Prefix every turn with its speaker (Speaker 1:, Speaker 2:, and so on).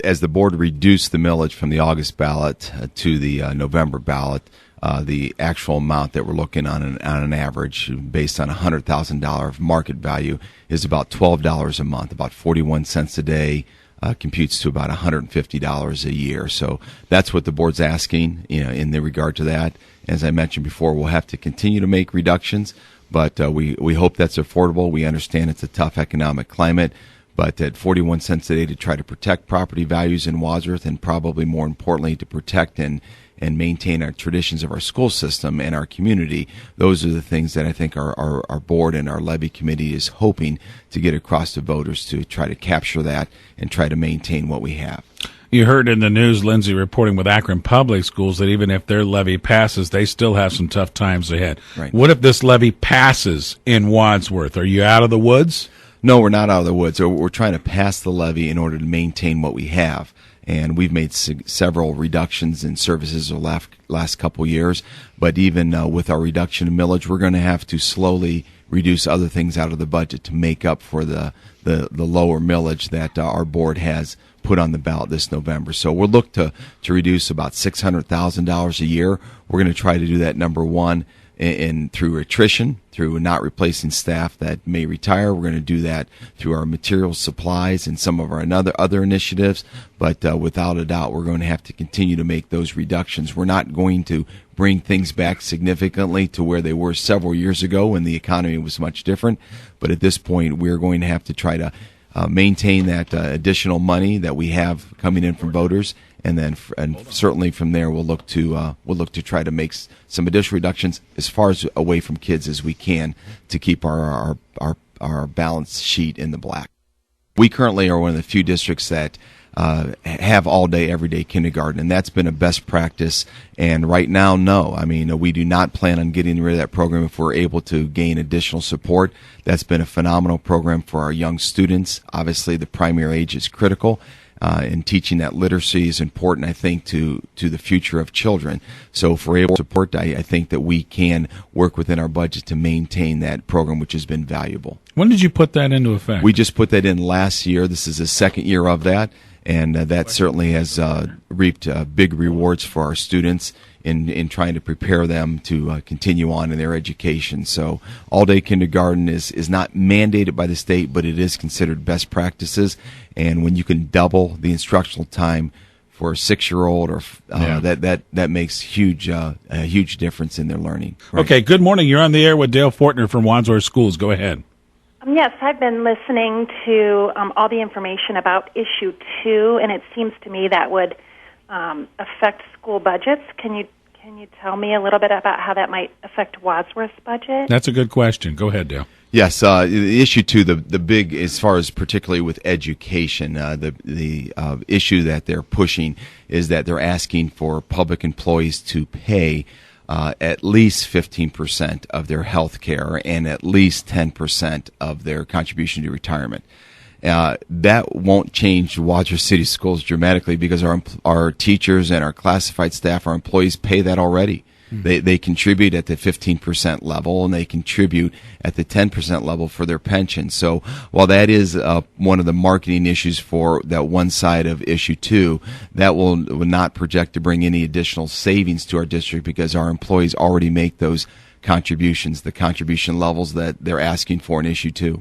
Speaker 1: As the board reduced the millage from the August ballot to the November ballot, the actual amount that we're looking on an average, based on $100,000 market value, is about $12 a month, about 41 cents a day. Computes to about $150 a year. So that's what the board's asking, in the regard to that. As I mentioned before, we'll have to continue to make reductions, but we hope that's affordable. We understand it's a tough economic climate, but at 41 cents a day to try to protect property values in Wadsworth, and probably more importantly to protect and maintain our traditions of our school system and our community, those are the things that I think our board and our levy committee is hoping to get across to voters, to try to capture that and try to maintain what we have.
Speaker 2: You heard in the news, Lindsay, reporting with Akron Public Schools, that even if their levy passes, they still have some tough times ahead.
Speaker 1: Right.
Speaker 2: What if this levy passes in Wadsworth? Are you out of the woods?
Speaker 1: No, we're not out of the woods. We're trying to pass the levy in order to maintain what we have. And we've made several reductions in services the last couple years. But even with our reduction in millage, we're going to have to slowly reduce other things out of the budget to make up for the lower millage that our board has put on the ballot this November. So we'll look to reduce about $600,000 a year. We're going to try to do that, number one, and through attrition, through not replacing staff that may retire. We're going to do that through our material supplies and some of our other initiatives. But without a doubt, we're going to have to continue to make those reductions. We're not going to bring things back significantly to where they were several years ago when the economy was much different. But at this point, we're going to have to try to maintain that additional money that we have coming in from voters, and then and certainly from there we'll look to try to make some additional reductions as far as away from kids as we can to keep our balance sheet in the black. We currently are one of the few districts that have all-day, everyday kindergarten, and that's been a best practice. And right now, no. I mean, we do not plan on getting rid of that program if we're able to gain additional support. That's been a phenomenal program for our young students. Obviously, the primary age is critical, and teaching that literacy is important, I think, to the future of children. So if we're able to support, I think that we can work within our budget to maintain that program, which has been valuable.
Speaker 2: When did you put that into effect?
Speaker 1: We just put that in last year. This is the second year of that. And that certainly has reaped big rewards for our students in trying to prepare them to continue on in their education. So all-day kindergarten is not mandated by the state, but it is considered best practices. And when you can double the instructional time for a 6-year-old, or that makes a huge difference in their learning. Right.
Speaker 2: Okay, good morning. You're on the air with Dale Fortner from Wadsworth Schools. Go ahead.
Speaker 3: Yes, I've been listening to all the information about Issue 2, and it seems to me that would affect school budgets. Can you tell me a little bit about how that might affect Wadsworth's budget?
Speaker 2: That's a good question. Go ahead, Dale.
Speaker 1: Yes, Issue 2, the big, as far as particularly with education, the issue that they're pushing is that they're asking for public employees to pay at least 15% of their health care and at least 10% of their contribution to retirement. That won't change Wadsworth City Schools dramatically because our teachers and our classified staff, our employees, pay that already. They contribute at the 15% level, and they contribute at the 10% level for their pension. So while that is one of the marketing issues for that one side of Issue 2, that will not project to bring any additional savings to our district because our employees already make those contributions, the contribution levels that they're asking for in Issue 2.